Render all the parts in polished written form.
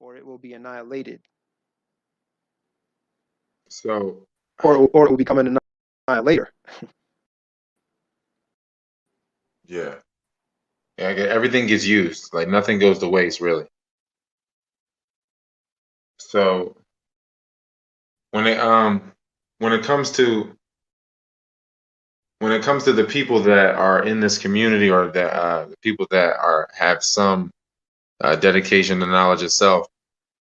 or it will be annihilated, So, or it will become an annihilator. yeah, yeah, everything gets used. Like nothing goes to waste, really. So when it um when it comes to when it comes to the people that are in this community, or that the people that are have some dedication to knowledge itself,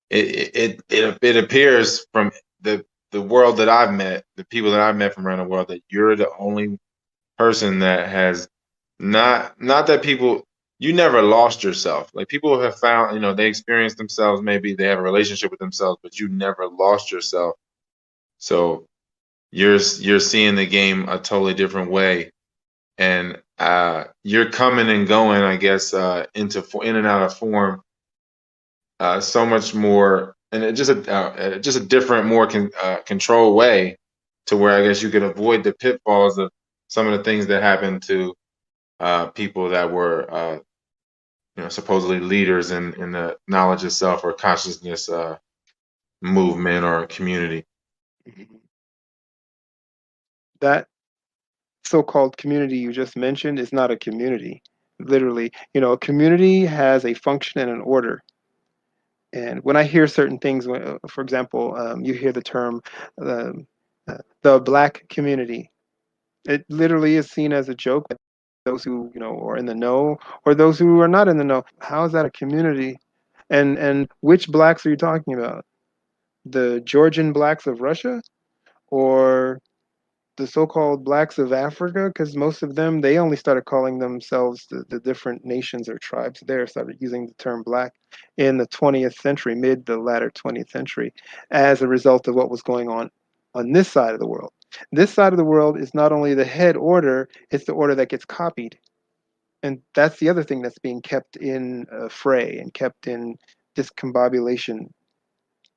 it appears from the world that I've met, the people that I've met from around the world, that you're the only person that has not that people, you never lost yourself. Like people have found, they experience themselves, maybe they have a relationship with themselves, but you never lost yourself. So you're seeing the game a totally different way, and you're coming and going, I guess, in and out of form, so much more, and it just a different, more controlled way, to where I guess you could avoid the pitfalls of some of the things that happened to people that were supposedly leaders in the knowledge itself, or consciousness movement, or community. That so-called community you just mentioned is not a community. Literally, a community has a function and an order. And when I hear certain things, for example, you hear the term um, the black community. It literally is seen as a joke by those who, are in the know, or those who are not in the know. How is that a community? And which blacks are you talking about? The Georgian blacks of Russia, or the so-called blacks of Africa? Because most of them, they only started calling themselves the different nations or tribes there, started using the term black in the 20th century, mid to latter 20th century, as a result of what was going on this side of the world. This side of the world is not only the head order, it's the order that gets copied. And that's the other thing that's being kept in fray and kept in discombobulation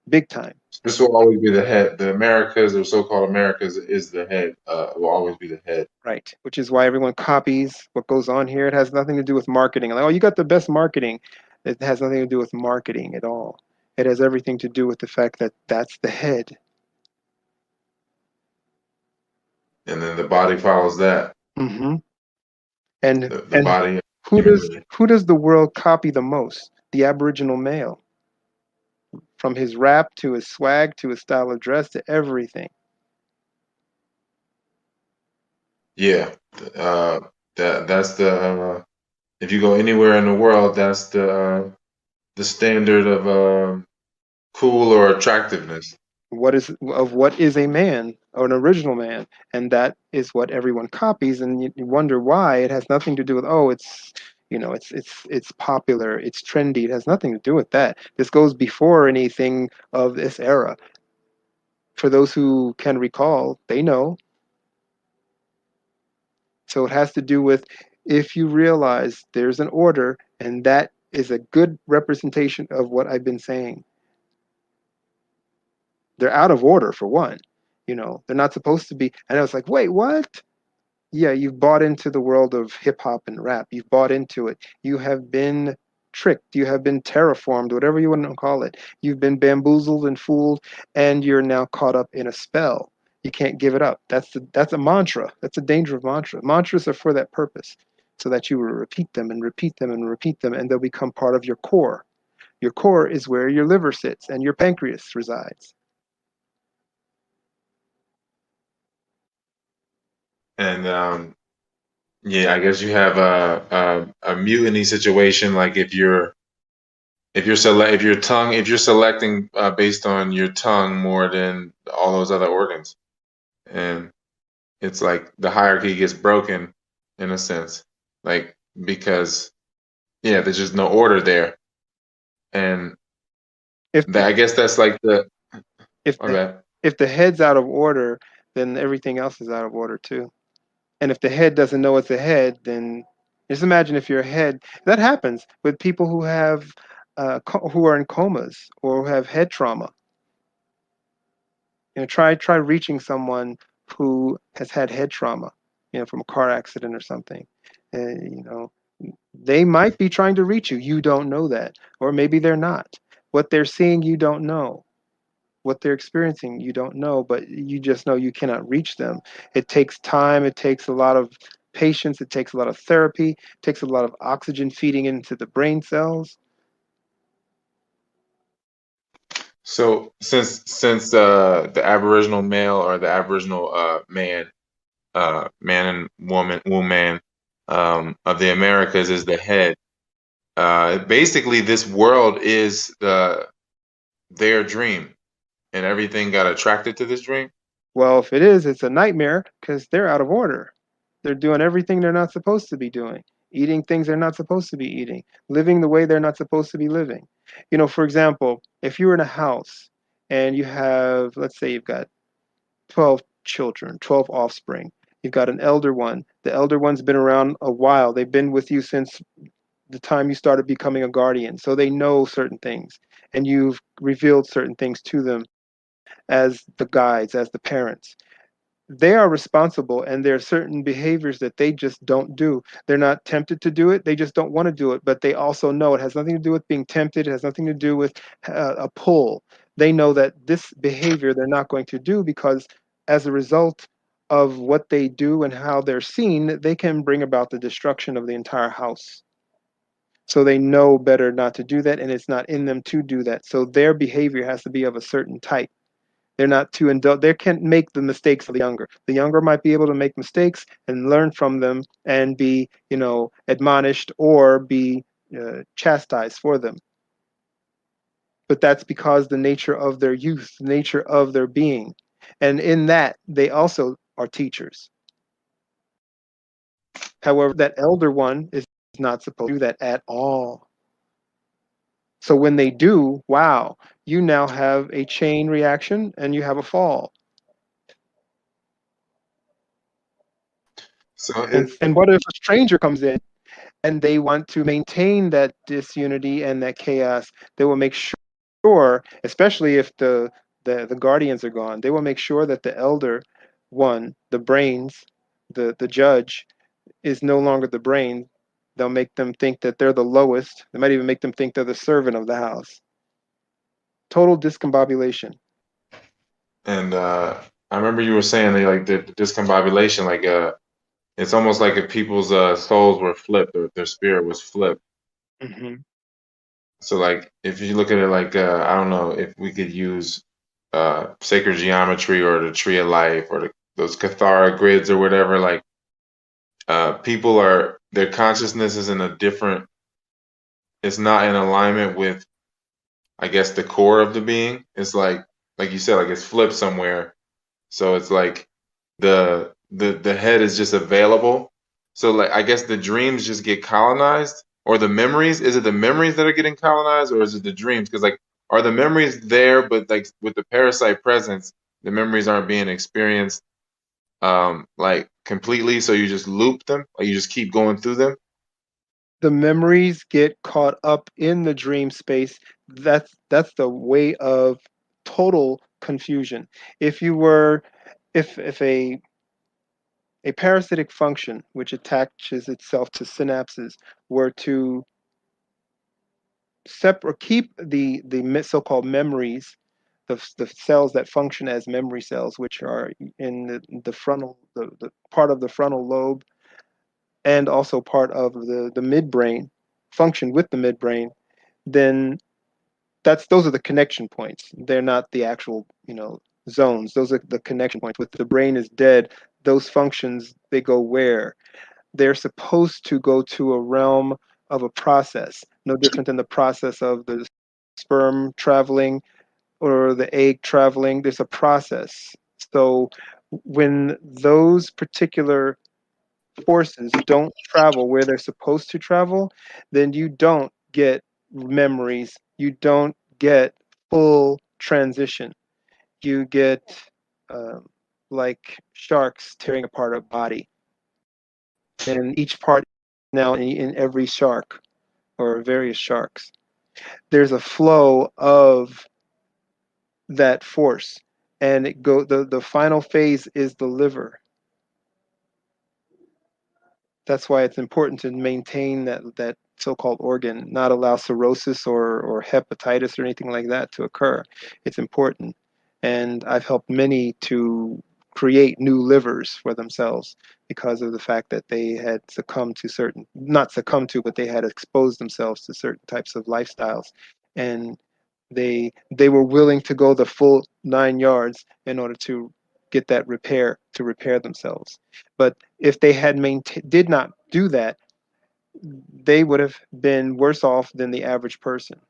big time. This will always be the head. The Americas, or so-called Americas, is the head. Will always be the head. Right, which is why everyone copies what goes on here. It has nothing to do with marketing. Like, oh, you got the best marketing. It has nothing to do with marketing at all. It has everything to do with the fact that that's the head. And then the body follows that. Hmm. And The and body who does accumulated. who does the world copy the most? The Aboriginal male, from his rap to his swag to his style of dress to everything. Yeah. Uh, that's the if you go anywhere in the world, that's the standard of cool or attractiveness. What is a man, or an original man? And that is what everyone copies, and you wonder why. It has nothing to do with, oh, it's popular, it's trendy. It has nothing to do with that. This goes before anything of this era. For those who can recall, they know. So it has to do with, if you realize there's an order, and that is a good representation of what I've been saying. They're out of order, for one. They're not supposed to be. And I was like, wait, what? Yeah, you've bought into the world of hip hop and rap. You've bought into it. You have been tricked. You have been terraformed, whatever you want to call it. You've been bamboozled and fooled, and you're now caught up in a spell. You can't give it up. That's a mantra. That's a danger of mantra. Mantras are for that purpose, so that you will repeat them and repeat them and repeat them, and they'll become part of your core. Your core is where your liver sits and your pancreas resides. And yeah, I guess you have a mutiny situation. Like if you're selecting based on your tongue more than all those other organs, and it's like the hierarchy gets broken in a sense, like, because yeah, there's just no order there, and If I guess that's like the if my the bad. if the head's out of order, then everything else is out of order too. And if the head doesn't know it's a head, then just imagine if your head. That happens with people who have who are in comas or who have head trauma. Try reaching someone who has had head trauma, from a car accident or something. And they might be trying to reach you. You don't know that, or maybe they're not. What they're seeing, you don't know. What they're experiencing, you don't know, but you just know you cannot reach them. It takes time, it takes a lot of patience, it takes a lot of therapy, it takes a lot of oxygen feeding into the brain cells. So since the Aboriginal male or the Aboriginal man and woman of the Americas is the head. Basically, this world is their dream, and everything got attracted to this dream. Well, if it is, it's a nightmare because they're out of order. They're doing everything they're not supposed to be doing, eating things they're not supposed to be eating, living the way they're not supposed to be living. For example, if you're in a house and you have, let's say you've got 12 children, 12 offspring, you've got an elder one. The elder one's been around a while. They've been with you since the time you started becoming a guardian. So they know certain things, and you've revealed certain things to them as the guides, as the parents. They are responsible, and there are certain behaviors that they just don't do. They're not tempted to do it, they just don't want to do it, but they also know it has nothing to do with being tempted, it has nothing to do with a pull. They know that this behavior they're not going to do because as a result of what they do and how they're seen, they can bring about the destruction of the entire house. So they know better not to do that, and it's not in them to do that. So their behavior has to be of a certain type. They're not too they can't make the mistakes of the younger. The younger might be able to make mistakes and learn from them and be, admonished or be chastised for them. But that's because the nature of their youth, the nature of their being. And in that, they also are teachers. However, that elder one is not supposed to do that at all. So when they do, wow, you now have a chain reaction and you have a fall. So And what if a stranger comes in and they want to maintain that disunity and that chaos? They will make sure, especially if the guardians are gone, they will make sure that the elder one, the brains, the judge, is no longer the brain. They'll make them think that they're the lowest. They might even make them think they're the servant of the house. Total discombobulation. and I remember you were saying they like the discombobulation, like it's almost like if people's souls were flipped or their spirit was flipped. Hmm. So like if you look at it like I don't know if we could use sacred geometry or the tree of life or those Cathara grids or whatever, like people are their consciousness is in a different, it's not in alignment with, I guess, the core of the being. It's like you said, like it's flipped somewhere. So it's like the head is just available. So like I guess the dreams just get colonized, or the memories. Is it the memories that are getting colonized, or is it the dreams? Because like are the memories there, but like with the parasite presence, the memories aren't being experienced like completely. So you just loop them, or you just keep going through them. The memories get caught up in the dream space. That's the way of total confusion. If you were if a parasitic function which attaches itself to synapses were to separate keep the so-called memories, the cells that function as memory cells, which are in the frontal, the part of the frontal lobe, and also part of the midbrain, function with the midbrain, then those are the connection points. They're not the actual, zones. Those are the connection points. With the brain is dead, those functions, they go where? They're supposed to go to a realm of a process, no different than the process of the sperm traveling or the egg traveling. There's a process. So when those particular forces don't travel where they're supposed to travel, then you don't get memories. You don't get full transition. You get um, like sharks tearing apart a body, and each part now in every shark or various sharks. There's a flow of that force, and the final phase is the liver. That's why it's important to maintain that so-called organ, not allow cirrhosis or hepatitis or anything like that to occur. It's important. And I've helped many to create new livers for themselves because of the fact that they had succumbed to certain, not succumbed to, but they had exposed themselves to certain types of lifestyles. And they were willing to go the full 9 yards in order to get that repair, to repair themselves. But if they had did not do that, they would have been worse off than the average person.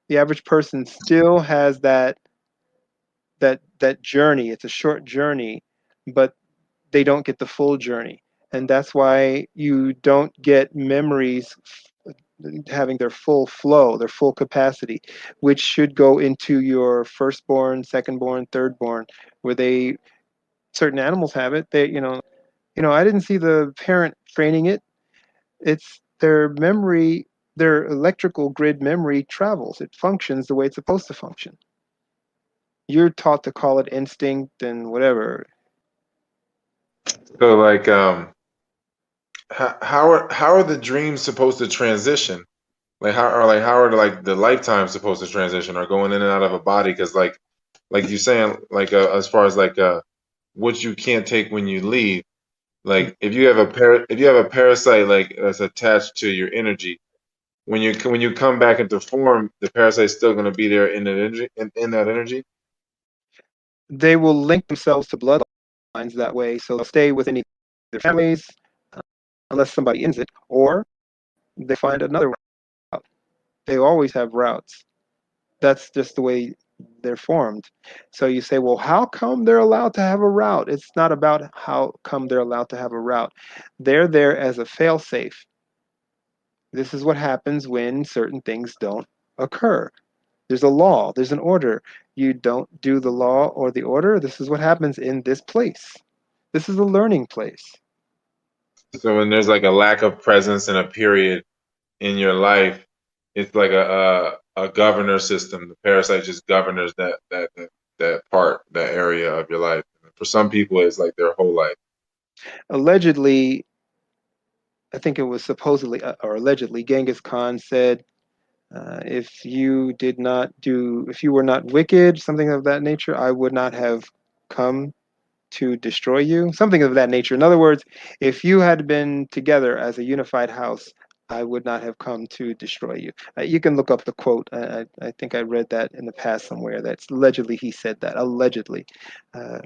The average person still has that journey. It's a short journey, but they don't get the full journey. And that's why you don't get memories having their full flow, their full capacity, which should go into your firstborn, secondborn, thirdborn, where they certain animals have it. They, I didn't see the parent training it. It's their memory, their electrical grid memory travels. It functions the way it's supposed to function. You're taught to call it instinct and whatever. So like how are the dreams supposed to transition? How are like the lifetimes supposed to transition or going in and out of a body? Because like you saying like as far as like what you can't take when you leave. Like if you have a parasite like that's attached to your energy, when you come back into form, the parasite's still going to be there in that energy in that energy. They will link themselves to bloodlines that way, so they'll stay within their families uh, unless somebody ends it, or they find another route. They always have routes. That's just the way they're formed. So you say, well, how come they're allowed to have a route? It's not about how come they're allowed to have a route. They're there as a failsafe. This is what happens when certain things don't occur. There's a law, there's an order. You don't do the law or the order. This is what happens in this place. This is a learning place. So when there's like a lack of presence in a period in your life, it's like a governor system. The parasite just governors that part, that area of your life. For some people, it's like their whole life. Allegedly, I think it was supposedly or allegedly, Genghis Khan said, if you were not wicked, something of that nature, I would not have come to destroy you, something of that nature. In other words, if you had been together as a unified house, I would not have come to destroy you. You can look up the quote. I think I read that in the past somewhere. That's allegedly he said that. Allegedly. Uh,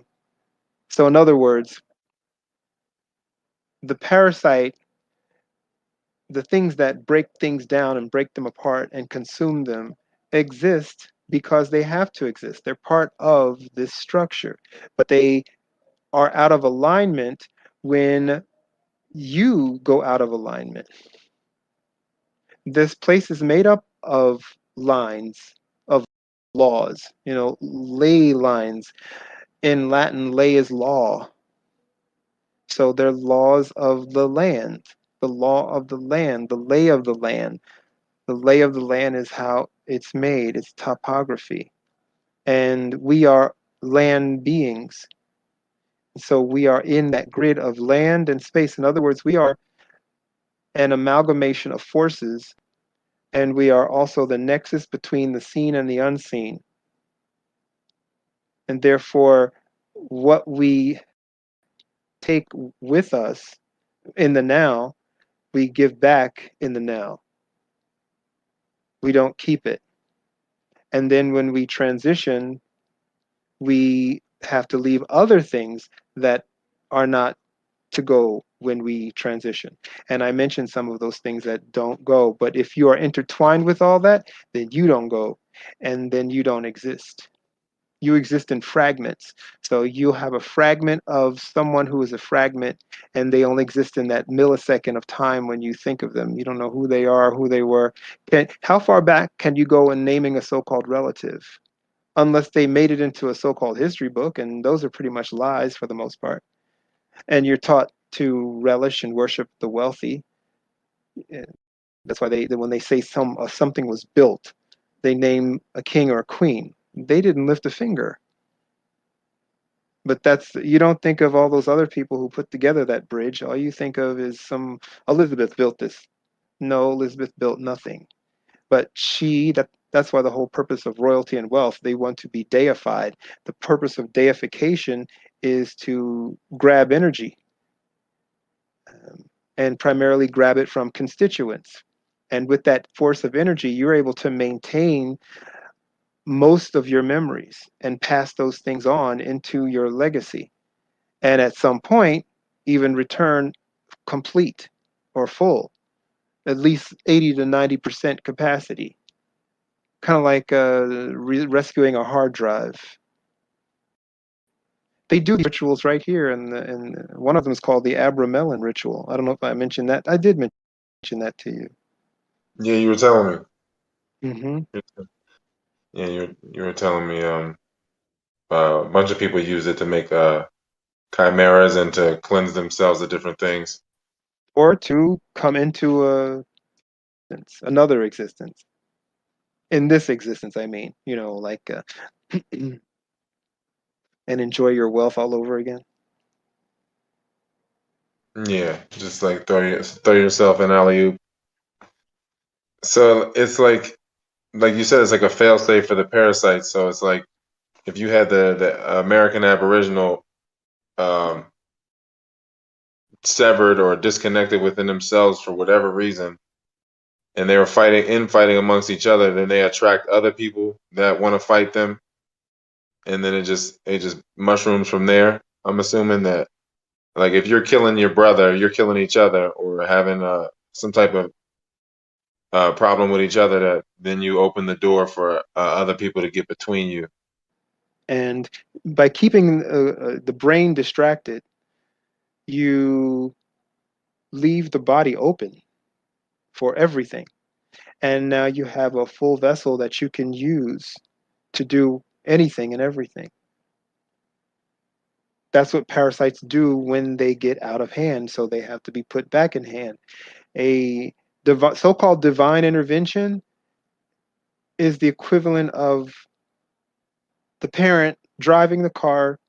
so, in other words, the parasite, the things that break things down and break them apart and consume them, exist because they have to exist. They're part of this structure, but they are out of alignment when you go out of alignment. This place is made up of lines, of laws, ley lines. In Latin, ley is law. So they're laws of the land, the law of the land, the lay of the land. The lay of the land is how it's made, it's topography. And we are land beings. So we are in that grid of land and space. In other words, we are an amalgamation of forces, and we are also the nexus between the seen and the unseen. And therefore, what we take with us in the now, we give back in the now. We don't keep it. And then when we transition, we have to leave other things that are not to go when we transition. And I mentioned some of those things that don't go. But if you are intertwined with all that, then you don't go. And then you don't exist. You exist in fragments. So you have a fragment of someone who is a fragment, and they only exist in that millisecond of time when you think of them. You don't know who they are, who they were. How far back can you go in naming a so-called relative? Unless they made it into a so-called history book, and those are pretty much lies for the most part. And you're taught to relish and worship the wealthy. That's why when they say something was built, they name a king or a queen. They didn't lift a finger. But you don't think of all those other people who put together that bridge. All you think of is some Elizabeth built this. No, Elizabeth built nothing. But that's why the whole purpose of royalty and wealth, they want to be deified. The purpose of deification is to grab energy, um, and primarily grab it from constituents. And with that force of energy, you're able to maintain most of your memories and pass those things on into your legacy. And at some point, even return complete or full, at least 80 to 90% capacity, kind of like rescuing a hard drive. They do these rituals right here, and one of them is called the Abramelin ritual. I don't know if I mentioned that. I did mention that to you. Yeah, you were telling me. Hmm. Yeah, you were telling me. A bunch of people use it to make chimeras and to cleanse themselves of different things. Or to come into another existence. In this existence, I mean, like and enjoy your wealth all over again. Yeah, just like throw yourself an alley oop. So it's like you said, it's like a fail-safe for the parasites. So it's like if you had the American Aboriginal um, severed or disconnected within themselves for whatever reason, and they were fighting amongst each other, then they attract other people that want to fight them, and then it just mushrooms from there. I'm assuming that like if you're killing your brother, you're killing each other, or having some type of problem with each other, that then you open the door for other people to get between you. And by keeping the brain distracted, you leave the body open for everything. And now you have a full vessel that you can use to do anything and everything. That's what parasites do when they get out of hand, so they have to be put back in hand. A so-called divine intervention is the equivalent of the parent driving the car,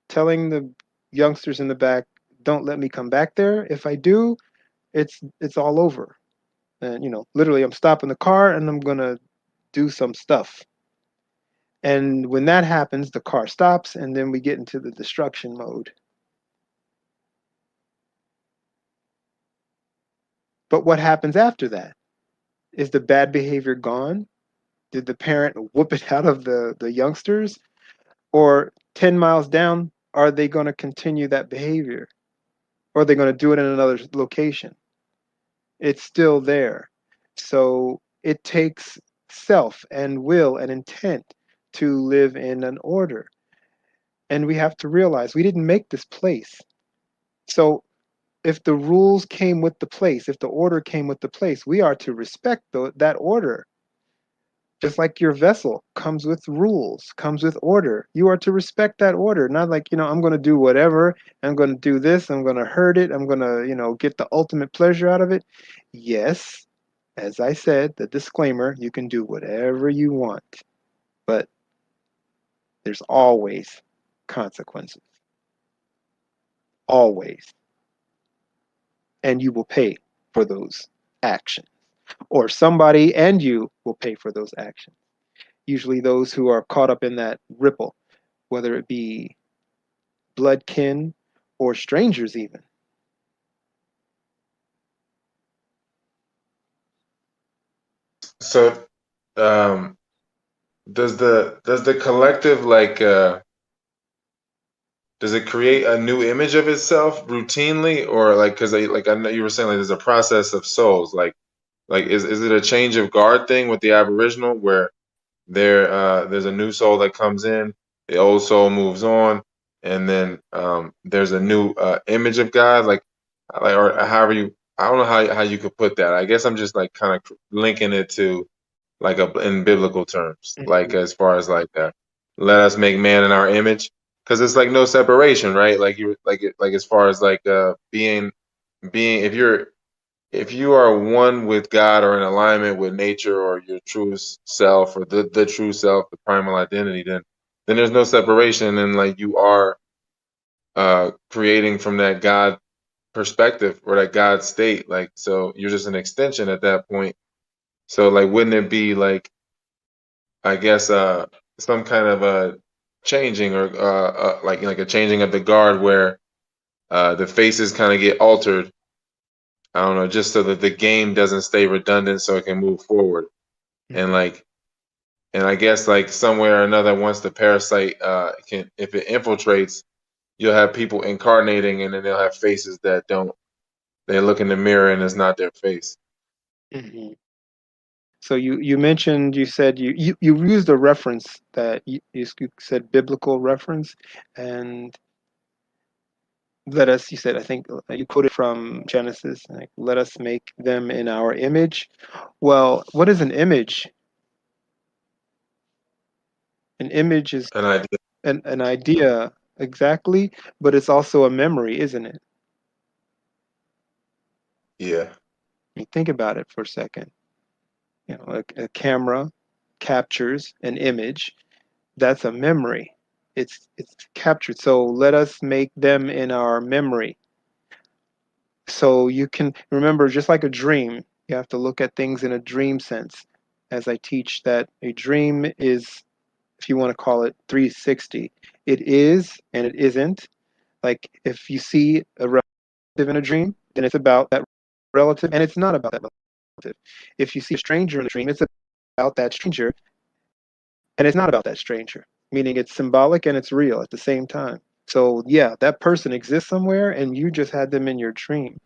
telling the youngsters in the back, "Don't let me come back there. If I do, it's all over." And literally, I'm stopping the car and I'm gonna do some stuff. And when that happens, the car stops, and then we get into the destruction mode. But what happens after that? Is the bad behavior gone? Did the parent whoop it out of the youngsters? Or 10 miles down, are they going to continue that behavior? Or are they going to do it in another location? It's still there. So it takes self and will and intent to live in an order. And we have to realize we didn't make this place. So if the rules came with the place, if the order came with the place, we are to respect that order. Just like your vessel comes with rules, comes with order. You are to respect that order, not like, I'm going to do whatever. I'm going to do this. I'm going to hurt it. I'm going to, get the ultimate pleasure out of it. Yes, as I said, the disclaimer, you can do whatever you want, but there's always consequences. Always. And you will pay for those actions, or somebody and you will pay for those actions. Usually those who are caught up in that ripple, whether it be blood kin or strangers even. So, um, does the collective does it create a new image of itself routinely, or like because I know you were saying like there's a process of souls, like is it a change of guard thing with the Aboriginal where there's a new soul that comes in, the old soul moves on, and then there's a new image of God, like or however you, I don't know how you could put that. I guess I'm just like kind of linking it to like in biblical terms, like Mhm. as far as like let us make man in our image, because it's like no separation, right? Like you like as far as like being if you are one with God or in alignment with nature or your true self or the true self, the primal identity, then there's no separation, and like you are creating from that God perspective or that God state. Like, so you're just an extension at that point. So like, wouldn't it be like, I guess, some kind of a changing or like a changing of the guard where the faces kind of get altered. I don't know, just so that the game doesn't stay redundant, so it can move forward. And Mhm. like, and I guess like somewhere or another, once the parasite can, if it infiltrates, you'll have people incarnating, and then they'll have faces that don't. They look in the mirror and it's not their face. Mhm. So you mentioned, you said you used a reference that you said biblical reference, and let us, you said, I think you quoted from Genesis, like, let us make them in our image. Well, what is an image? An image is An idea. an idea, exactly, but it's also a memory, isn't it? Yeah. You think about it for a second. You know, a camera captures an image. That's a memory. It's captured. So let us make them in our memory. So you can remember, just like a dream, you have to look at things in a dream sense. As I teach that a dream is, if you want to call it 360, it is and it isn't. Like if you see a relative in a dream, then it's about that relative and it's not about that relative. If you see a stranger in a dream, it's about that stranger and it's not about that stranger, meaning it's symbolic and it's real at the same time. So yeah, that person exists somewhere and you just had them in your dream,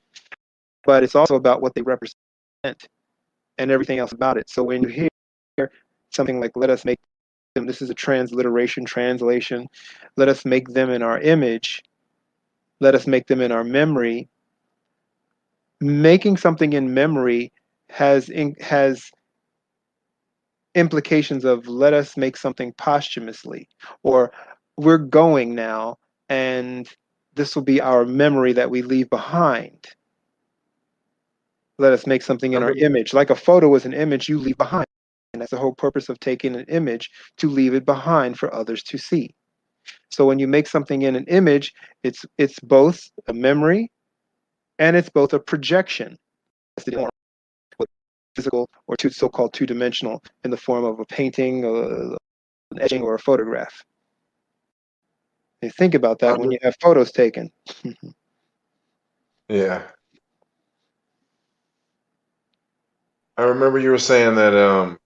but it's also about what they represent and everything else about it. So when you hear something like, let us make them, this is a translation, let us make them in our image, let us make them in our memory. Making something in memory has implications of let us make something posthumously, or we're going now, and this will be our memory that we leave behind. Let us make something I in our remember. image. Like a photo is an image you leave behind. And that's the whole purpose of taking an image, to leave it behind for others to see. So when you make something in an image, it's both a memory and it's both a projection. That's the difference with physical or two, so-called two-dimensional in the form of a painting, an etching, or a photograph. You think about I that when remember. you have photos taken. Yeah. I remember you were saying that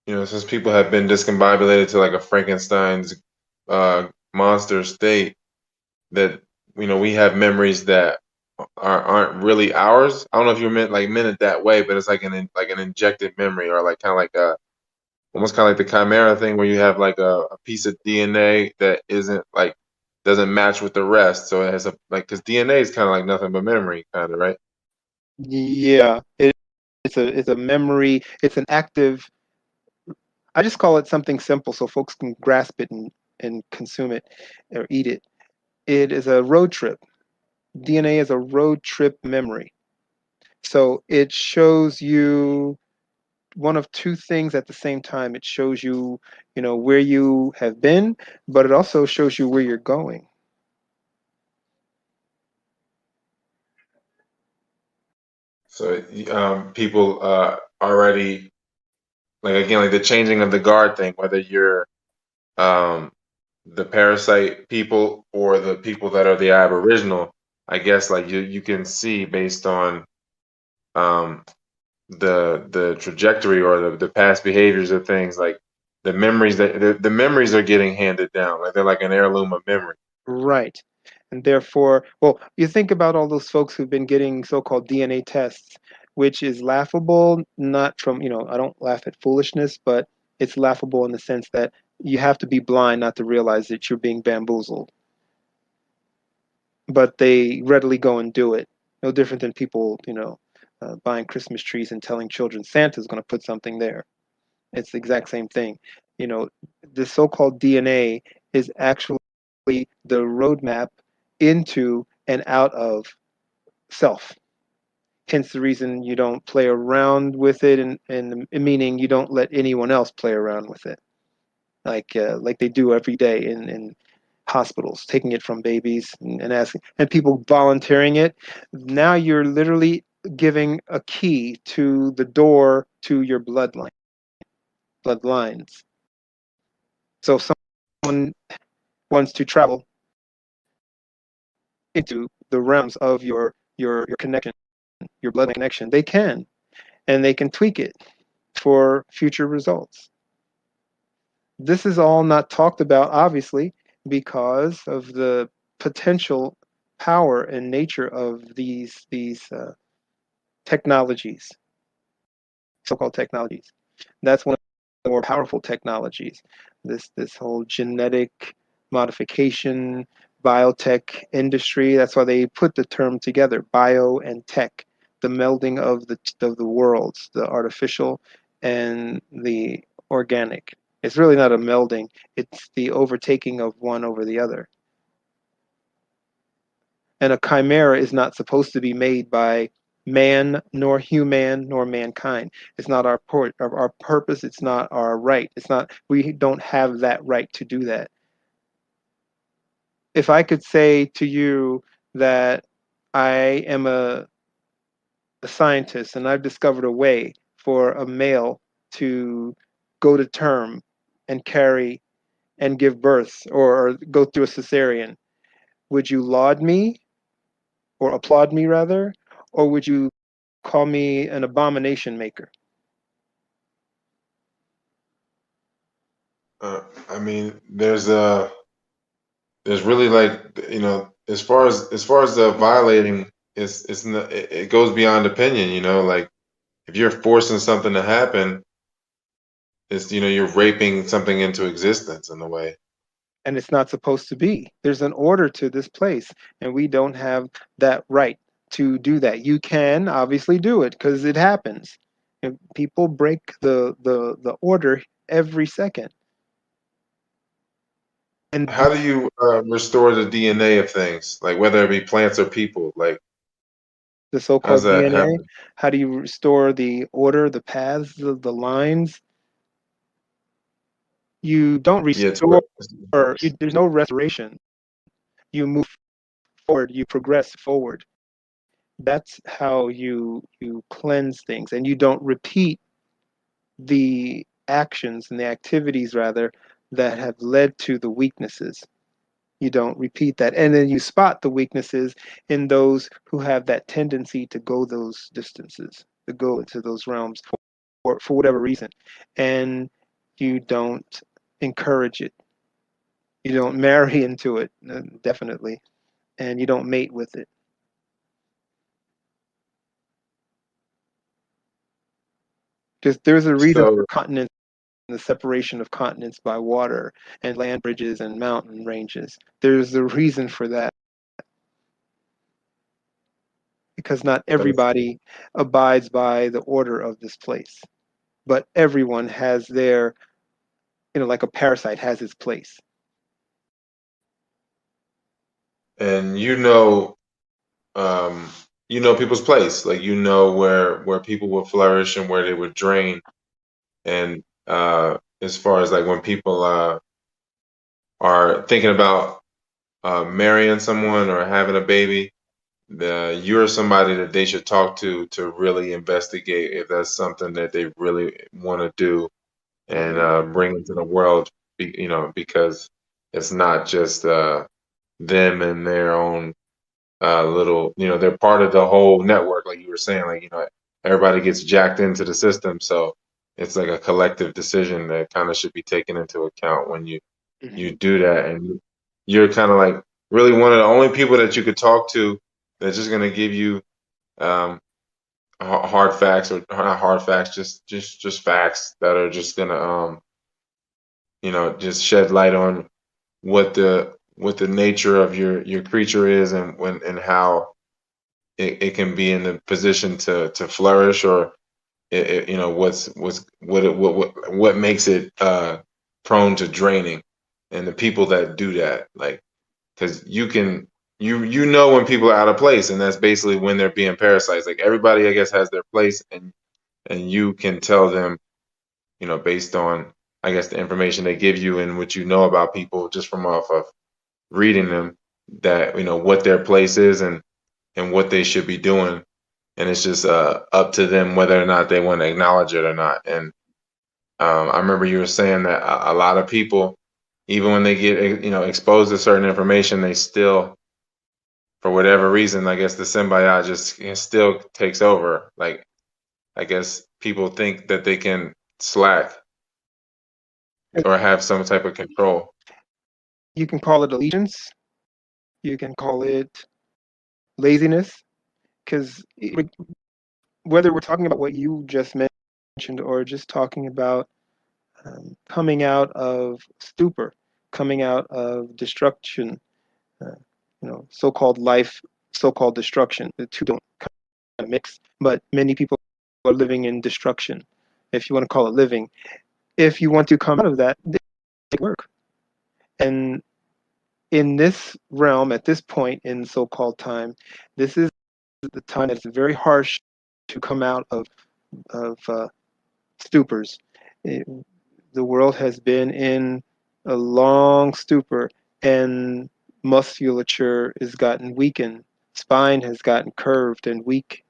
since people have been discombobulated to like a Frankenstein's monster state, that we have memories that aren't really ours. I don't know if you meant it that way, but it's like an injected memory, or like kind of like a almost kind of like the chimera thing, where you have like a piece of DNA that isn't like doesn't match with the rest, so it has a like because DNA is kind of like nothing but memory, kind of, right? Yeah, it's a memory. It's an active. I just call it something simple so folks can grasp it and consume it or eat it. It is a road trip. DNA is a road trip memory. So it shows you one of two things at the same time. It shows you, where you have been, but it also shows you where you're going. So people already like again like the changing of the guard thing, whether you're um, the parasite people or the people that are the aboriginal. I guess like you can see based on um, the trajectory or the past behaviors of things, like the memories that the memories are getting handed down, like they're like an heirloom of memory. Right. And therefore, well, you think about all those folks who've been getting so-called DNA tests, which is laughable, not from, I don't laugh at foolishness, but it's laughable in the sense that you have to be blind not to realize that you're being bamboozled. But they readily go and do it. No different than people, buying Christmas trees and telling children Santa's going to put something there. It's the exact same thing. You know, the so-called DNA is actually the roadmap into and out of self. Hence the reason you don't play around with it, and meaning you don't let anyone else play around with it, like they do every day in hospitals, taking it from babies and asking, and people volunteering it. Now you're literally giving a key to the door to your bloodlines. So if someone wants to travel into the realms of your connection, your blood connection, they can, and they can tweak it for future results. This is all not talked about, obviously, because of the potential power and nature of these technologies, so-called technologies. That's one of the more powerful technologies. This whole genetic modification, biotech industry. That's why they put the term together, bio and tech, the melding of the worlds, the artificial and the organic. It's really not a melding, it's the overtaking of one over the other. And a chimera is not supposed to be made by man, nor human, nor mankind. It's not our purpose. It's not our right. It's not. We don't have that right to do that. If I could say to you that I am a scientist and I've discovered a way for a male to go to term and carry and give birth or go through a cesarean, would you laud me or applaud me rather, or would you call me an abomination maker? I mean, there's really like as far as the violating, it goes beyond opinion. Like if you're forcing something to happen, it's you're raping something into existence in a way. And it's not supposed to be. There's an order to this place, and we don't have that right to do that. You can obviously do it because it happens. And people break the order every second. And How do you restore the DNA of things, like whether it be plants or people? Like, the how's so-called that DNA, happen? how do you restore the order, the paths, the lines? You don't Yeah, to where, restore, there's no restoration. You move forward, you progress forward. That's how you cleanse things, and you don't repeat the actions and the activities rather that have led to the weaknesses. You don't repeat that, and then you spot the weaknesses in those who have that tendency to go those distances, to go into those realms for whatever reason, and you don't encourage it. You don't marry into it, definitely, and you don't mate with it, because there's a reason for so continents and the separation of continents by water and land bridges and mountain ranges. There's a reason for that, because not that's everybody abides by the order of this place, but everyone has their, like a parasite has its place. and um, people's place. Like where people would flourish and where they would drain. And as far as like when people are thinking about marrying someone or having a baby, you're somebody that they should talk to really investigate if that's something that they really want to do and Hmm. bring into the world. Because it's not just them and their own little, they're part of the whole network, like you were saying, like, everybody gets jacked into the system. So it's like a collective decision that kind of should be taken into account when you Hmm. do that. And you're kind of like really one of the only people that you could talk to that's just going to give you um, hard facts, or not hard facts, just facts that are just going to, just shed light on what the nature of your creature is, and how it can be in the position to flourish, or what makes it prone to draining, and the people that do that, like, because when people are out of place, and that's basically when they're being parasites. Like, everybody, I guess, has their place, and you can tell them, based on, I guess, the information they give you and what you know about people, just from off of reading them that what their place is and what they should be doing, and it's just up to them whether or not they want to acknowledge it or not. And I remember you were saying that a lot of people, even when they get exposed to certain information, they still, for whatever reason, I guess the symbiote just still takes over. Like, I guess people think that they can slack or have some type of control. You can call it allegiance, you can call it laziness, because whether we're talking about what you just mentioned or just talking about coming out of stupor, coming out of destruction, uh, so-called life, so-called destruction. The two don't kind of mix, but many people are living in destruction, if you want to call it living. If you want to come out of that, it work. And in this realm, at this point in so-called time, this is the time that's very harsh to come out of stupors. It, the world has been in a long stupor, and musculature has gotten weakened, spine has gotten curved and weak.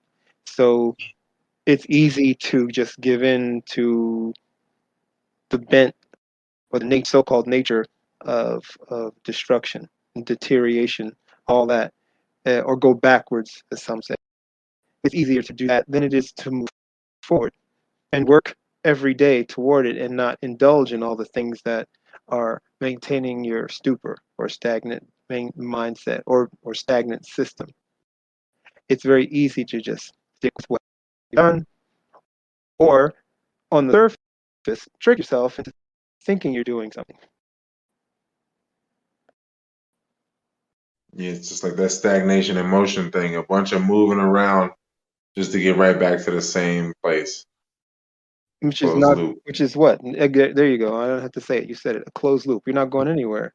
So it's easy to just give in to the bent or the so-called nature of destruction and deterioration, all that, or go backwards, as some say. It's easier to do that than it is to move forward and work every day toward it and not indulge in all the things that are maintaining your stupor or stagnant mindset or stagnant system. It's very easy to just stick with what you've done, or on the surface, trick yourself into thinking you're doing something. Yeah, it's just like that stagnation and motion thing, a bunch of moving around just to get right back to the same place. Which is Closed not, loop. which is what? There you go. I don't have to say it. You said it. A closed loop. You're not going anywhere.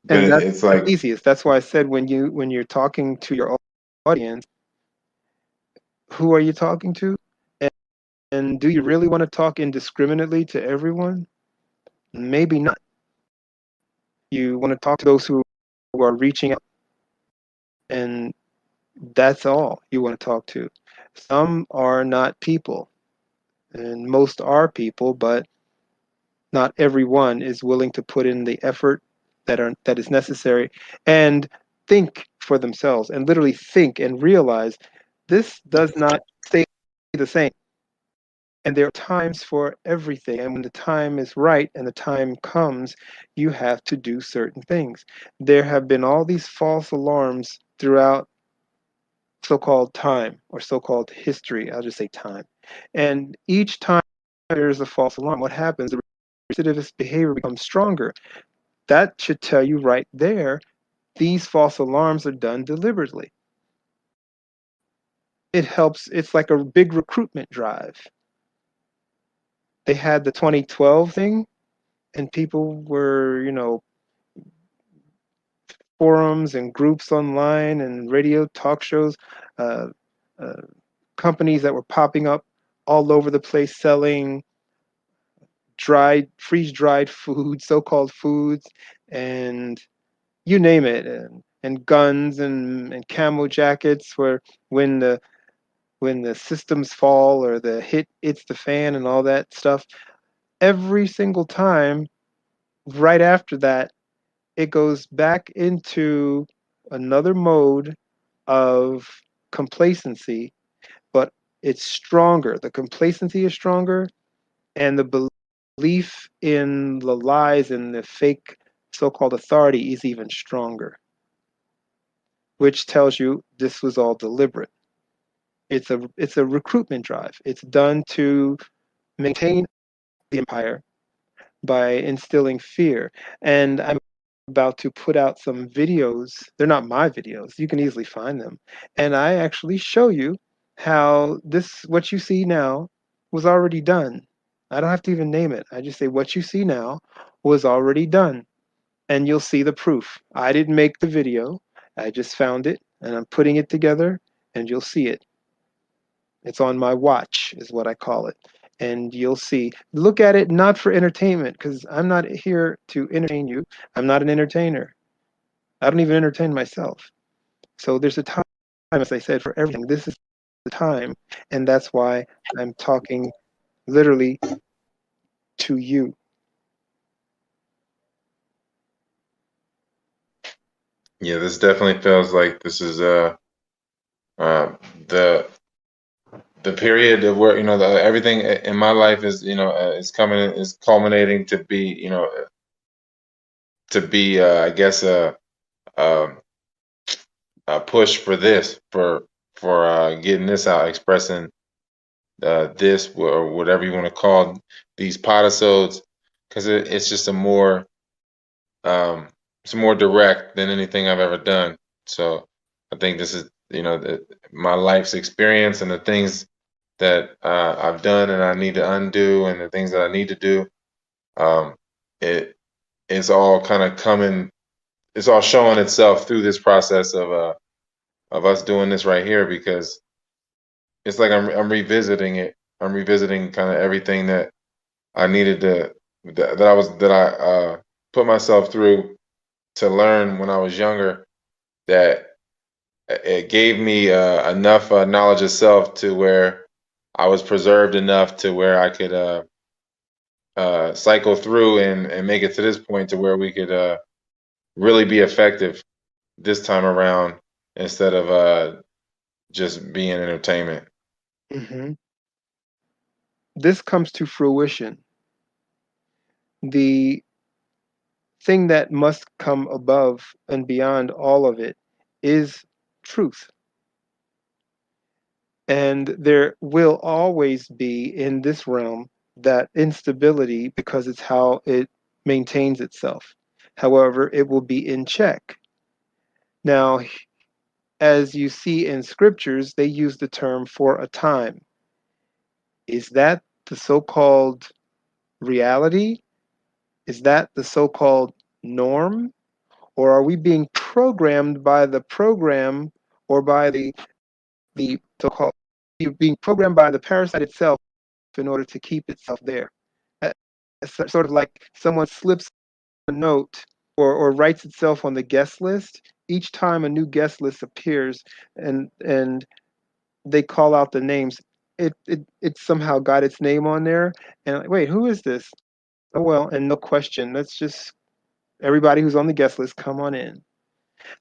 But And that's it's the like, easiest. That's why I said when you're talking to your audience, who are you talking to? And do you really want to talk indiscriminately to everyone? Maybe not. You want to talk to those who are reaching out, and that's all you want to talk to. Some are not people, and most are people, but not everyone is willing to put in the effort that is necessary and think for themselves and literally think and realize this does not stay the same. And there are times for everything. And when the time is right and the time comes, you have to do certain things. There have been all these false alarms throughout so-called time or so-called history. I'll just say time. And each time there's a false alarm, what happens? The recidivist behavior becomes stronger. That should tell you right there, these false alarms are done deliberately. It helps, it's like a big recruitment drive. They had the 2012 thing, and people were, forums and groups online and radio talk shows, uh, uh, companies that were popping up all over the place selling dried, freeze dried foods, so called foods, and you name it, and guns and camo jackets where when the when the systems fall or the hit hits the fan and all that stuff, every single time right after that it goes back into another mode of complacency, but it's stronger. The complacency is stronger, and the belief in the lies and the fake so-called authority is even stronger, which tells you this was all deliberate. It's a recruitment drive. It's done to maintain the empire by instilling fear. And I'm about to put out some videos. They're not my videos. You can easily find them. And I actually show you how this, what you see now, was already done. I don't have to even name it. I just say what you see now was already done. And you'll see the proof. I didn't make the video. I just found it and I'm putting it together and you'll see it. It's on my watch, is what I call it. and you'll see. Look at it not for entertainment, because I'm not here to entertain you. I'm not an entertainer. I don't even entertain myself. So there's a time, as I said, for everything. This is the time, and that's why I'm talking literally to you. Yeah, this definitely feels like this is uh the the period of where everything in my life is is culminating to be I guess a a push for this for getting this out, expressing this or whatever you want to call these podosodes, because it's just a more um, it's more direct than anything I've ever done. So I think this is my life's experience and the things that I've done and I need to undo and the things that I need to do. Um, it it's all kind of coming. It's all showing itself through this process of us doing this right here, because it's like I'm revisiting it. I'm revisiting kind of everything that I needed to that I put myself through to learn when I was younger, that it gave me enough knowledge of self to where I was preserved enough to where I could cycle through and make it to this point to where we could really be effective this time around, instead of just being entertainment. Hmm. This comes to fruition. The thing that must come above and beyond all of it is truth. And there will always be in this realm that instability because it's how it maintains itself. However, it will be in check. Now, as you see in scriptures, they use the term for a time. Is that the so called reality? Is that the so called norm? Or are we being programmed by the program or by the so called being programmed by the parasite itself in order to keep itself there? It's sort of like someone slips a note or writes itself on the guest list. Each time a new guest list appears and they call out the names, it somehow got its name on there. And like, wait, who is this? Oh well, and no question. Let's just everybody who's on the guest list come on in.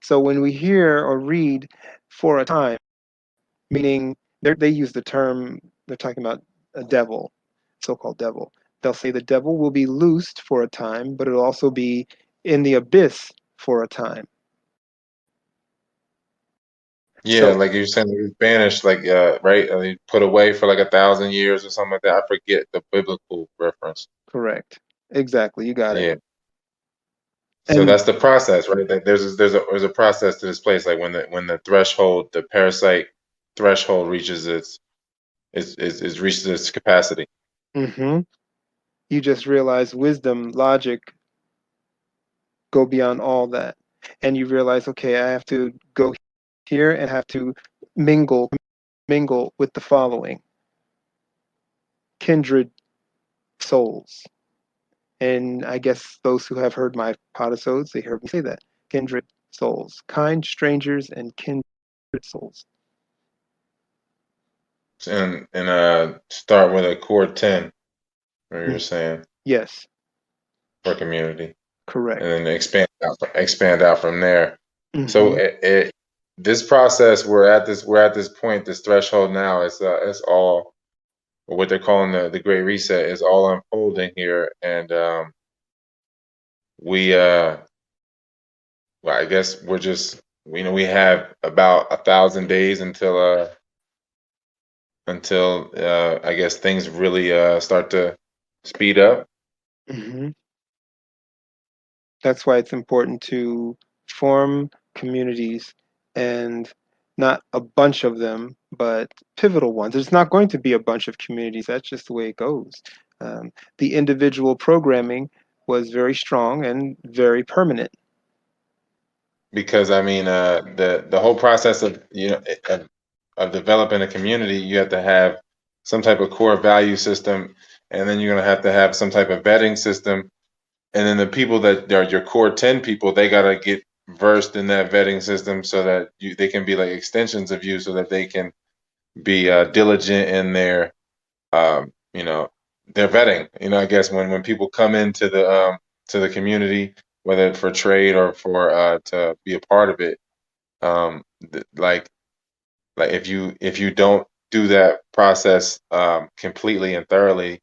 So when we hear or read for a time, meaning they use the term, they're talking about a devil, so-called devil. They'll say the devil will be loosed for a time, but it'll also be in the abyss for a time. Yeah, So like you're saying, it was banished, like right, put away for like 1,000 years or something like that. I forget the biblical reference. correct, exactly, you got it. Yeah. So And that's the process, right? Like there's a process to this place. Like when the threshold, the parasite threshold reaches its reaches its capacity. hmm you just realize wisdom, logic go beyond all that, and you realize, okay, I have to go here and have to mingle mingle with the following kindred souls. And I guess those who have heard my podosodes, they heard me say that kindred souls, kind strangers and kindred souls. And start with a core 10, where you're Mm, saying, yes, for community, and correct. then expand out from there. So Hmm. this process, we're at this point, this threshold now. It's all what they're calling the Great Reset is all unfolding here, and we well, I guess we're just we have about 1,000 days until I guess things really start to speed up. Hmm. That's why it's important to form communities and not a bunch of them, but pivotal ones. There's not going to be a bunch of communities. That's just the way it goes. The individual programming was very strong and very permanent. Because I mean, the whole process of of developing a community, you have to have some type of core value system, and then you're gonna have some type of vetting system, and then the people that are your core 10 people, they gotta get versed in that vetting system so that they can be like extensions of you, so that they can be diligent in their you know, their vetting. I guess when people come into the community, whether for trade or for to be a part of it, um, like if you don't do that process completely and thoroughly,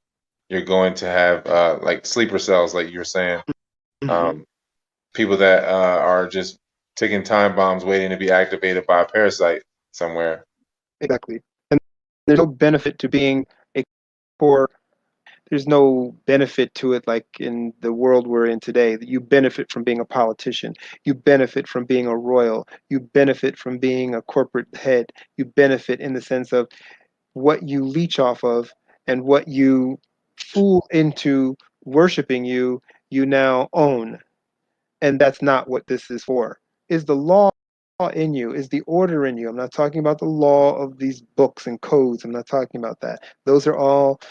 you're going to have like sleeper cells, like you're saying, Hmm. um, people that are just ticking time bombs waiting to be activated by a parasite somewhere. Exactly. And there's no benefit to being a core. There's no benefit to it like in the world we're in today. You benefit from being a politician. You benefit from being a royal. You benefit from being a corporate head. You benefit in the sense of what you leech off of and what you fool into worshiping you, you now own. And that's not what this is for. Is the law in you? Is the order in you? I'm not talking about the law of these books and codes. I'm not talking about that. Those are all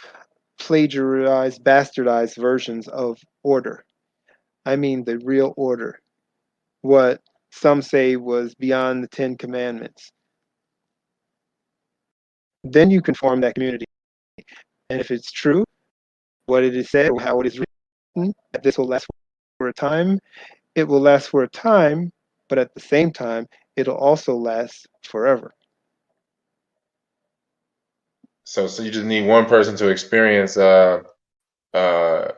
plagiarized, bastardized versions of order. I mean the real order. What some say was beyond the Ten Commandments. Then you can form that community. And if it's true, what it is said, or how it is written, that this will last for a time, it will last for a time, but at the same time, it'll also last forever. So you just need one person to experience uh, a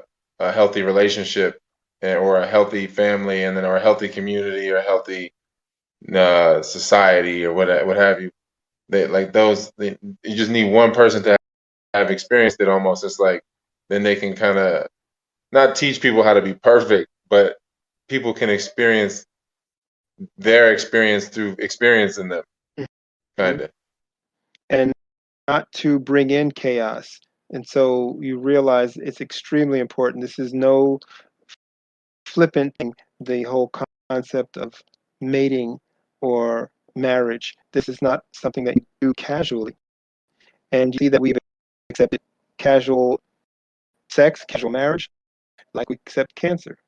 healthy relationship, or a healthy family, and then or a healthy community, or a healthy society, or what have you. You just need one person to have experienced it almost. It's like then they can kind of not teach people how to be perfect, but people can experience their experience through experiencing them, Mhm. kind of. And not to bring in chaos. And so you realize it's extremely important. This is no flippant thing, the whole concept of mating or marriage. This is not something that you do casually. And you see that we've accepted casual sex, casual marriage, like we accept cancer.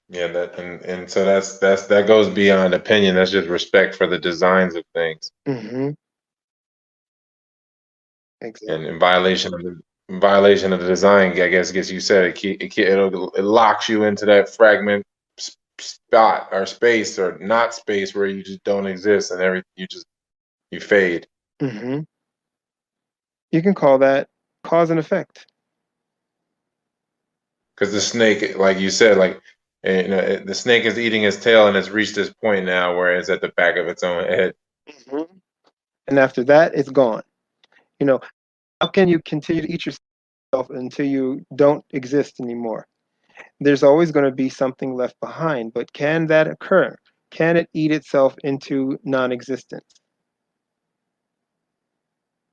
Yeah, and so that goes beyond opinion. That's just respect for the designs of things, Hmm. and Exactly. in violation of the design. I guess you said it locks you into that fragment spot or space or not space where you just don't exist, and you fade. Hmm. You can call that cause and effect. Because the snake, like you said, the snake is eating its tail, and it's reached this point now where it's at the back of its own head. Hmm. And after that, it's gone. You know, how can you continue to eat yourself until you don't exist anymore? There's always going to be something left behind, but can that occur? Can it eat itself into non-existence?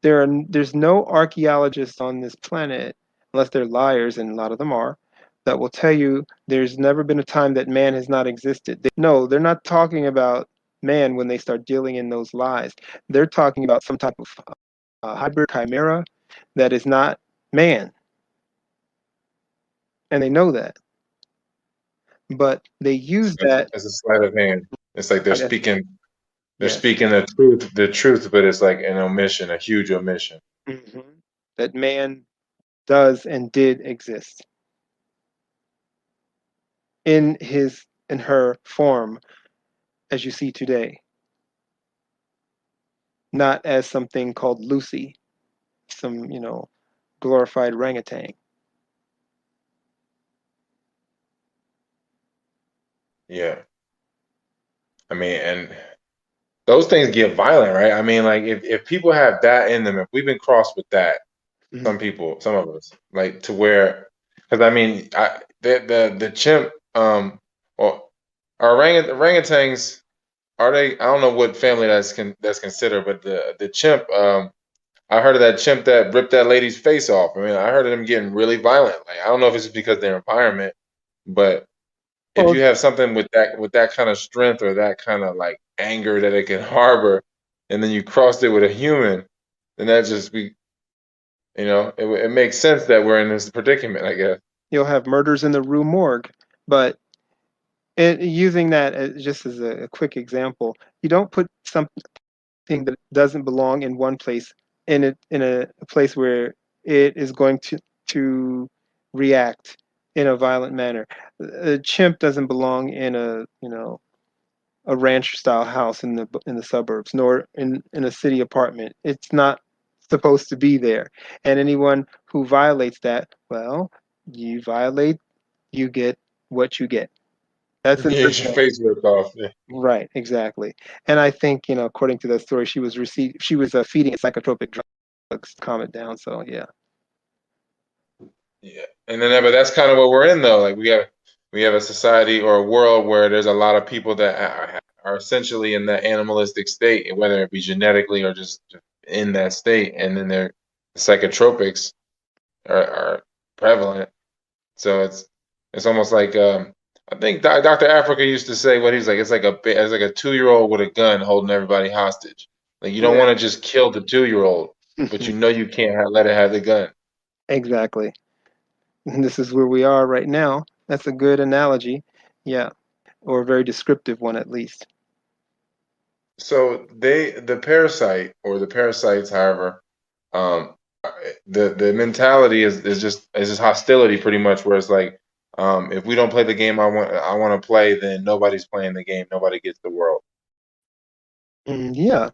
There's no archaeologists on this planet, unless they're liars, and a lot of them are, that will tell you there's never been a time that man has not existed. No, they're not talking about man when they start dealing in those lies. They're talking about some type of hybrid chimera that is not man, and they know that. But they use that. It's a sleight of hand. It's like they're Yes, speaking they're yes. speaking the truth, but it's like an omission, a huge omission. Hmm. That man does and did exist in his in her form as you see today, not as something called Lucy, some glorified orangutan. Yeah. I mean, and those things get violent, right? I mean, like if people have that in them, if we've been crossed with that, Mhm. some of us, like to where, because I mean, the chimp, or orangutans, are they? I don't know what family that's considered, but the chimp, I heard of that chimp that ripped that lady's face off. I mean, I heard of them getting really violent. Like, I don't know if it's because of their environment, but if Well, you have something with that kind of strength or that kind of like anger that it can harbor, and then you crossed it with a human, then that just be, it makes sense that we're in this predicament, I guess. You'll have murders in the Rue Morgue, but using that just as a quick example, you don't put something that doesn't belong in one place in a place where it is going to react in a violent manner. A chimp doesn't belong in a a ranch style house in the suburbs, nor in a city apartment. It's not supposed to be there. And anyone who violates that, well, you violate, you get what you get. That's in You get your face ripped off. Yeah. right, exactly. And I think, according to that story, she was feeding it psychotropic drugs to calm it down. So yeah. Yeah, and then but that's kind of what we're in though. Like we have a society or a world where there's a lot of people that are essentially in that animalistic state, whether it be genetically or just in that state, and then their psychotropics are prevalent. So it's almost like I think Dr. Africa used to say what he's like. It's like a 2-year-old with a gun holding everybody hostage. Like you don't Yeah. want to just kill the 2-year-old, but you know you can't let it have the gun. Exactly. And this is where we are right now. That's a good analogy. Yeah. Or a very descriptive one at least. So the parasite or the parasites, however, um, the mentality is just hostility pretty much, where it's like, if we don't play the game I want to play, then nobody's playing the game, nobody gets the world. Yeah.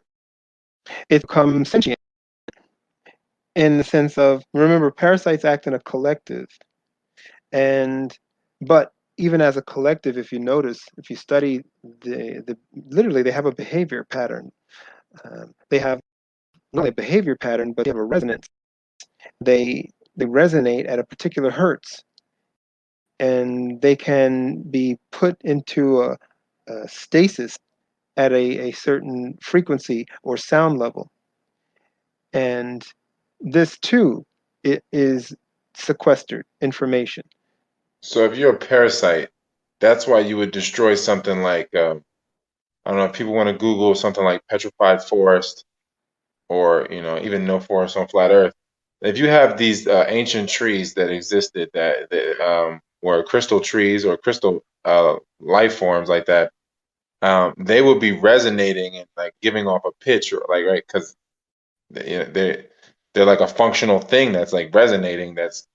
It's become sentient in the sense of, remember, parasites act in a collective. And but even as a collective, if you notice, if you study the literally they have a behavior pattern. They have not only a behavior pattern, but they have a resonance. They resonate at a particular hertz, and they can be put into a stasis at a certain frequency or sound level. And this too, it is sequestered information. So if you're a parasite, that's why you would destroy something like, I don't know, if people want to Google something like petrified forest, or even no forest on flat Earth. If you have these ancient trees that existed that were crystal trees or crystal life forms like that, they would be resonating and like giving off a pitch, or like, right, because they're like a functional thing that's like resonating, that's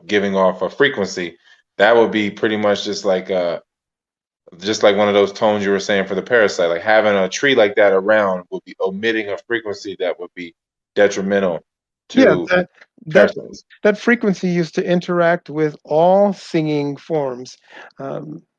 giving off a frequency. That would be pretty much just like one of those tones you were saying for the parasite. Like having a tree like that around would be omitting a frequency that would be detrimental Yeah, to that parasites. that frequency used to interact with all singing forms,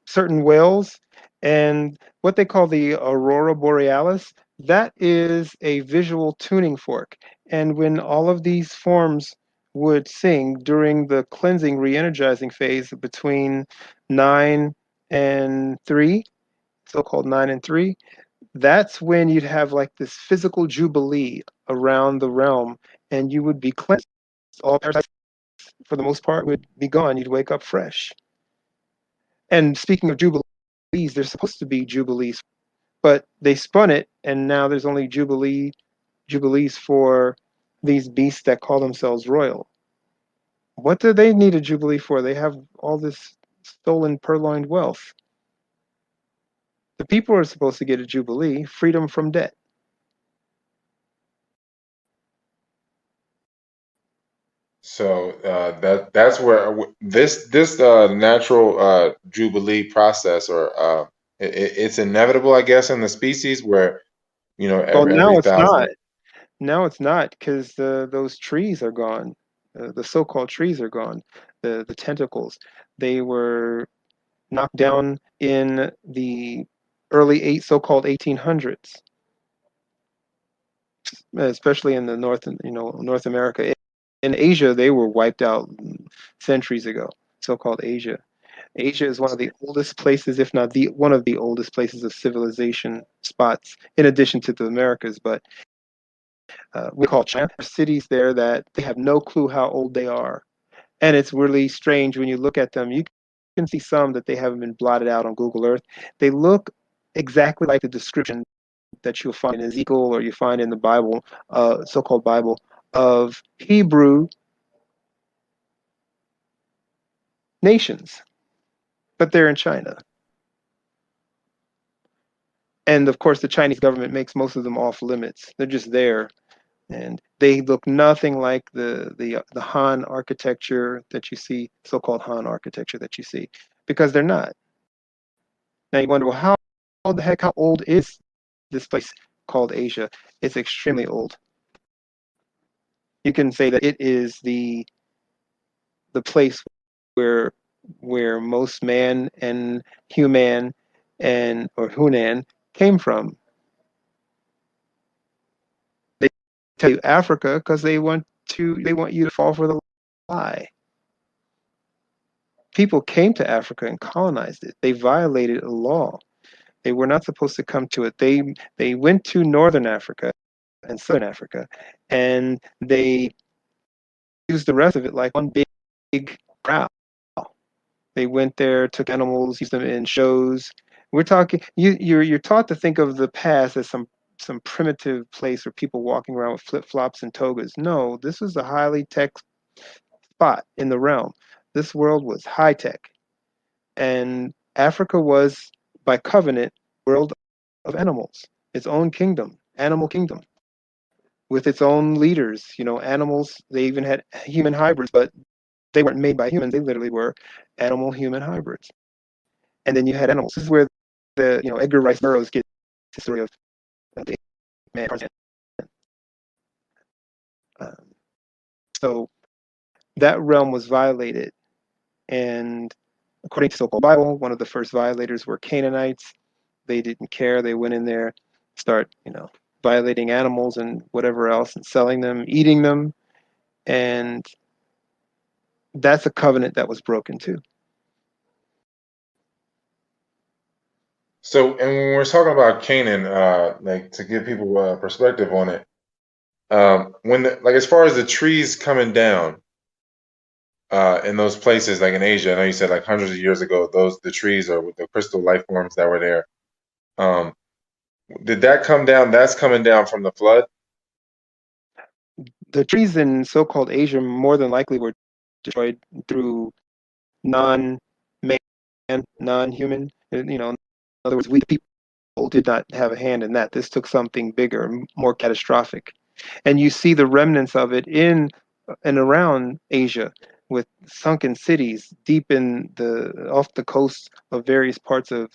certain whales, and what they call the aurora borealis. That is a visual tuning fork. And when all of these forms would sing during the cleansing, re-energizing phase between 9 and 3, so-called 9 and 3, that's when you'd have like this physical jubilee around the realm, and you would be cleansed. All parasites, for the most part, would be gone. You'd wake up fresh. And speaking of jubilees, there's supposed to be jubilees, but they spun it, and now there's only jubilees for these beasts that call themselves royal. What do they need a jubilee for? They have all this stolen purloined wealth. The people are supposed to get a jubilee, freedom from debt. So that's where this natural jubilee process, or it's inevitable, I guess, in the species where Well, every thousand. now it's not because those trees are gone. The so-called trees are gone. The tentacles, they were knocked down in the early so-called 1800s, especially in the North, North America. In Asia, they were wiped out centuries ago. So-called Asia. Asia is one of the oldest places, if not the one of the oldest places of civilization spots, in addition to the Americas. But we call China. There's cities there that they have no clue how old they are, and it's really strange when you look at them. You can see some that they haven't been blotted out on Google Earth. They look exactly like the description that you'll find in Ezekiel or you find in the Bible, so-called Bible, of Hebrew nations, but they're in China. And of course, the Chinese government makes most of them off limits. They're just there, and they look nothing like the Han architecture that you see, so-called Han architecture that you see, because they're not. Now you wonder, well, how the heck, how old is this place called Asia? It's extremely old. You can say that it is the place where most man and human and or Hunan came from. They tell you Africa because they want you to fall for the lie. People came to Africa and colonized it. They violated a law. They were not supposed to come to it. They went to northern Africa and southern Africa, and they used the rest of it like one big crowd. They went there, took animals, used them in shows. We're talking you're taught to think of the past as some primitive place where people walking around with flip-flops and togas. No, this was a highly tech spot in the realm. This world was high tech. And Africa was by covenant world of animals, its own kingdom, animal kingdom, with its own leaders, animals. They even had human hybrids, but they weren't made by humans. They literally were animal human hybrids. And then you had animals. This is where the Edgar Rice Burroughs gets the story of the man Tarzan. Um, so that realm was violated, and according to so-called Bible, one of the first violators were Canaanites. They didn't care. They went in there, start violating animals and whatever else, and selling them, eating them, and that's a covenant that was broken too. So, and when we're talking about Canaan, like to give people a perspective on it, like as far as the trees coming down in those places, like in Asia, I know you said like hundreds of years ago, the trees or with the crystal life forms that were there. Um, did that come down? That's coming down from the flood. The trees in so-called Asia more than likely were destroyed through non-man, non-human. In other words, we the people did not have a hand in that. This took something bigger, more catastrophic. And you see the remnants of it in and around Asia with sunken cities deep in off the coast of various parts of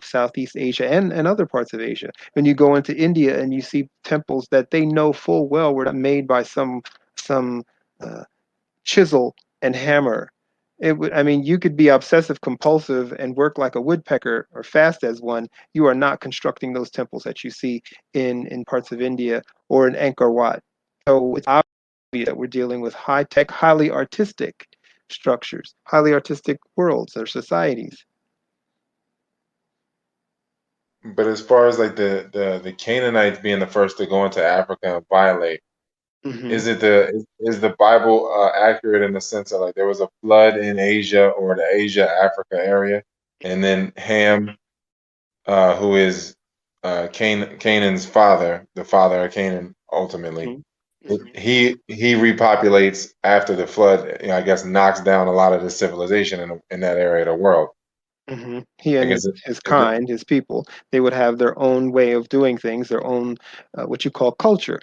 Southeast Asia and other parts of Asia. When you go into India and you see temples that they know full well were not made by some uh, chisel and hammer. I mean, you could be obsessive compulsive and work like a woodpecker or fast as one. You are not constructing those temples that you see in parts of India or in Angkor Wat. So it's obvious that we're dealing with high tech, highly artistic structures, highly artistic worlds or societies. But as far as like the Canaanites being the first to go into Africa and violate, Hmm. is the Bible accurate in the sense that like there was a flood in Asia or the Asia Africa area, and then Ham, who is Canaan's father, the father of Canaan, ultimately, Hmm. Hmm. he repopulates after the flood. I guess knocks down a lot of the civilization in that area of the world. Hmm. He I and guess his kind, his people, they would have their own way of doing things, their own what you call culture,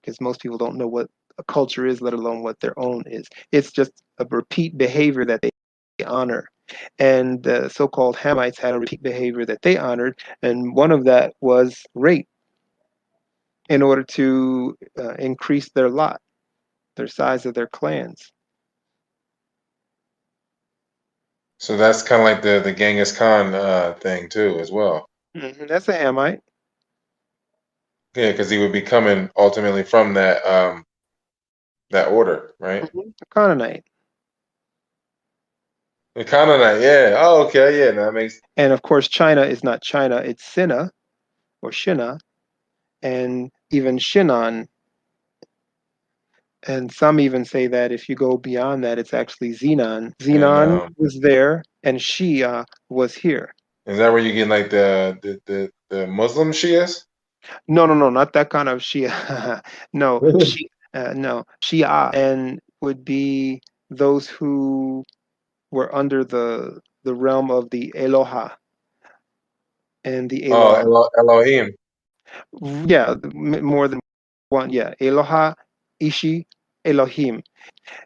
because most people don't know what a culture is, let alone what their own is. It's just a repeat behavior that they honor. And the so-called Hamites had a repeat behavior that they honored, and one of that was rape in order to increase their lot, their size of their clans. so. That's kind of like the Genghis Khan thing too, as well. That's a Hamite. Yeah, because he would be coming ultimately from that order, right? A Canaanite. The Canaanite, yeah. Oh, okay, yeah. That makes. And of course, China is not China, it's Sina or Shina, and even Shinan. And some even say that if you go beyond that, it's actually Xenon. And Xenon was there, and Shia was here. is that where you get like the Muslim Shias? No, not that kind of Shia. No, Really? no, Shia, and would be those who were under the realm of the Eloha and the Oh, Elohim. Elohim. Yeah, more than one. Yeah, Eloha, Ishi, Elohim.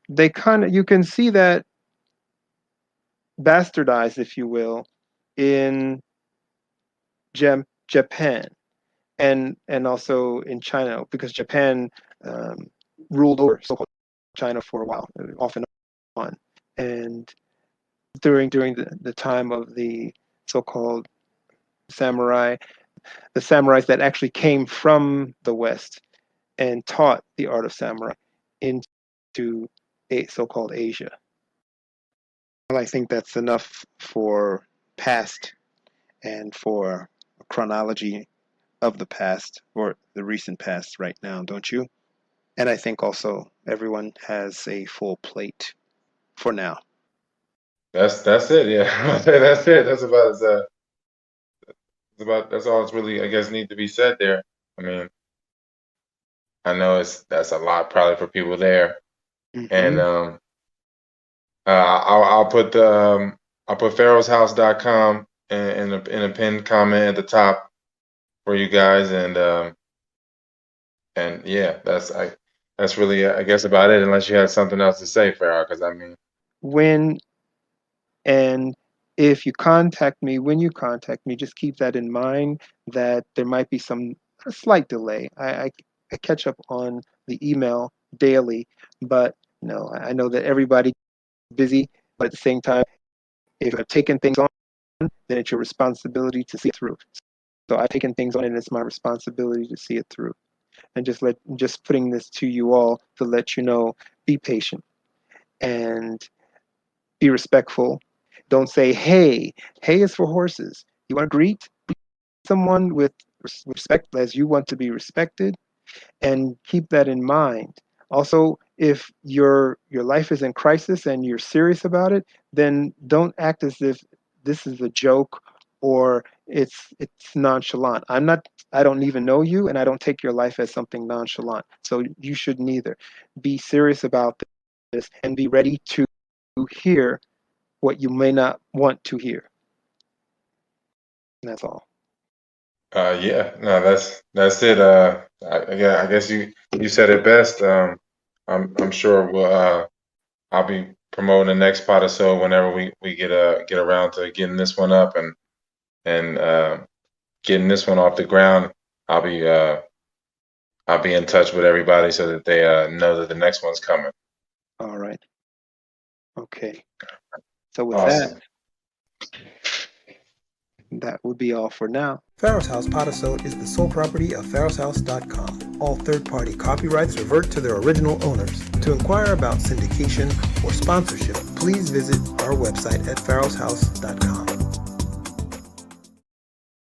They kind of, you can see that bastardized, if you will, in Japan and also in China, because Japan um, ruled over so-called China for a while, off and on, and during the time of the so-called samurai, the samurais that actually came from the West and taught the art of samurai into a so-called Asia. Well, I think that's enough for past and for chronology of the past or the recent past right now, don't you? And I think also everyone has a full plate for now. That's it. Yeah, that's it. That's all that's really, I guess, need to be said there. I mean, I know that's a lot probably for people there, and Hmm. I'll put pharaohshouse.com in a pinned comment at the top for you guys, and yeah, that's really I guess about it. Unless you had something else to say, Pharaoh, because I mean, When and if you contact me, when you contact me, just keep that in mind that there might be a slight delay. I catch up on the email daily, but no, I know that everybody's busy, but at the same time, if you have taken things on, then it's your responsibility to see it through. So I've taken things on, and it's my responsibility to see it through. And just putting this to you all to let you know, be patient and be respectful. Don't say hey. Hey is for horses. You want to greet someone with respect as you want to be respected, and keep that in mind. Also, if your life is in crisis and you're serious about it, then don't act as if this is a joke or it's nonchalant. I don't even know you, and I don't take your life as something nonchalant. So you should neither. Be serious about this and be ready to hear what you may not want to hear. And that's all. yeah, no, that's it. Yeah, I guess you said it best. I'm sure I'll be promoting the next Podisode whenever we get around to getting this one up and getting this one off the ground. I'll be uh, I'll be in touch with everybody so that they know that the next one's coming. All right. Okay. So with that, Awesome. that would be all for now. Pharoh's House Podisode is the sole property of pharoshouse.com. All third-party copyrights revert to their original owners. To inquire about syndication or sponsorship, please visit our website at pharoshouse.com.